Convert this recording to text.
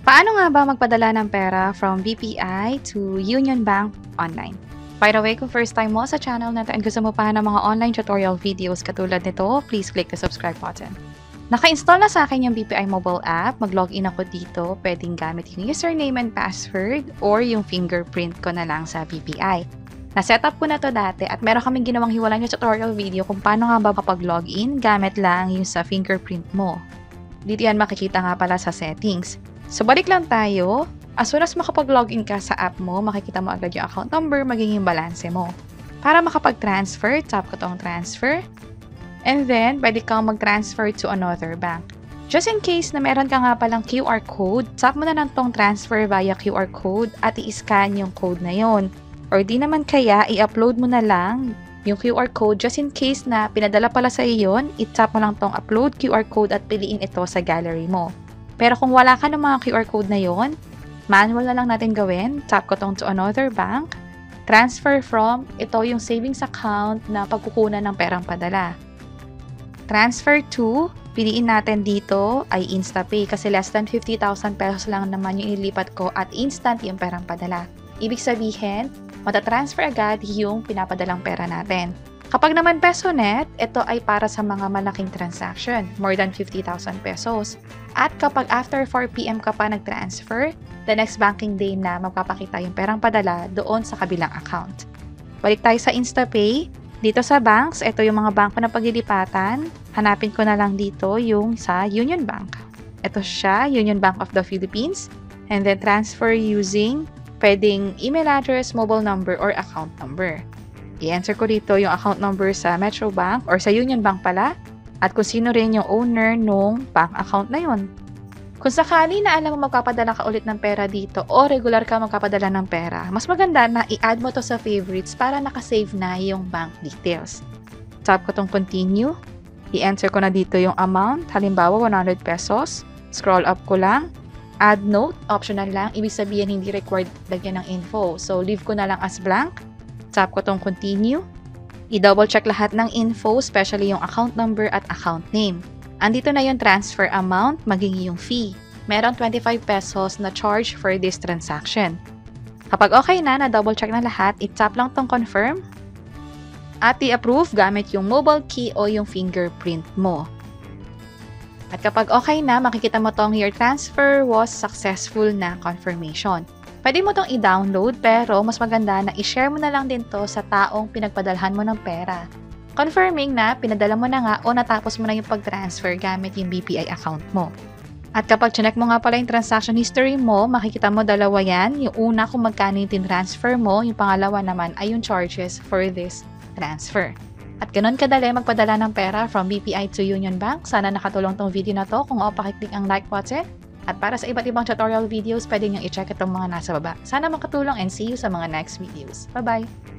Paano nga ba magpadala ng pera from BPI to Union Bank online? By the way, kung first time mo sa channel natin at gusto mo pa ng mga online tutorial videos katulad nito, please click the subscribe button. Naka-install na sa akin yung BPI mobile app. Mag-login ako dito. Pwedeng gamit yung username and password or yung fingerprint ko na lang sa BPI. Na-setup ko na to dati at meron kaming ginawang hiwalay na tutorial video kung paano nga ba kapag-login gamit lang yung sa fingerprint mo. Dito yan makikita nga pala sa settings. So, balik lang tayo. As soon as makapag-login ka sa app mo, makikita mo agad yung account number, magiging balanse mo. Para makapag-transfer, tap ko tong transfer. And then, pwede kang mag-transfer to another bank. Just in case na meron ka nga palang QR code, tap mo na lang tong transfer via QR code at i-scan yung code na yon. Or di naman kaya, i-upload mo na lang yung QR code just in case na pinadala pala sa iyo yun, i-tap mo lang tong upload QR code at piliin ito sa gallery mo. Pero kung wala ka ng mga QR code na yon, manual na lang natin gawin. Tap ko tong to another bank. Transfer from, ito yung savings account na pagkukunan ng perang padala. Transfer to, piliin natin dito ay InstaPay kasi less than 50,000 pesos lang naman yung ilipat ko at instant yung perang padala. Ibig sabihin, matatransfer agad yung pinapadalang pera natin. Kapag naman PesoNet, ito ay para sa mga malaking transaction, more than 50,000 pesos. At kapag after 4 PM ka pa nag-transfer, the next banking day na magpapakita yung perang padala doon sa kabilang account. Balik tayo sa InstaPay. Dito sa banks, ito yung mga bangko na paglilipatan. Hanapin ko na lang dito yung sa Union Bank. Ito siya, Union Bank of the Philippines. And then transfer using pwedeng email address, mobile number, or account number. I-enter ko dito yung account number sa Metro Bank or sa Union Bank pala at kung sino rin yung owner nung bank account na yun. Kung sakali na alam mo magpapadala ka ulit ng pera dito o regular ka magpapadala ng pera, mas maganda na i-add mo to sa favorites para nakasave na yung bank details. Tap ko tong continue. I-enter ko na dito yung amount, halimbawa 100 pesos. Scroll up ko lang. Add note, optional lang. Ibig sabihin hindi required lagyan ng info. So leave ko na lang as blank. Tap ko tong continue. I-double check lahat ng info, especially yung account number at account name. Andito na yung transfer amount, magiging yung fee. Meron 25 pesos na charge for this transaction. Kapag okay na double check na lahat, i-tap lang tong confirm at i-approve gamit yung mobile key o yung fingerprint mo. At kapag okay na, makikita mo tong your transfer was successful na confirmation. Pwede mo tong i-download pero mas maganda na i-share mo na lang din to sa taong pinagpadalhan mo ng pera. Confirming na pinadala mo na nga o natapos mo na yung pag-transfer gamit yung BPI account mo. At kapag chinek mo nga pala yung transaction history mo, makikita mo dalawa yan. Yung una kung magkano yung transfer mo, yung pangalawa naman ay yung charges for this transfer. At ganun kadali magpadala ng pera from BPI to Union Bank. Sana nakatulong tong video na to. Kung pakiclick ang like button. At para sa iba't ibang tutorial videos, pwede nyo i-check itong mga nasa baba. Sana makatulong and see you sa mga next videos. Bye-bye!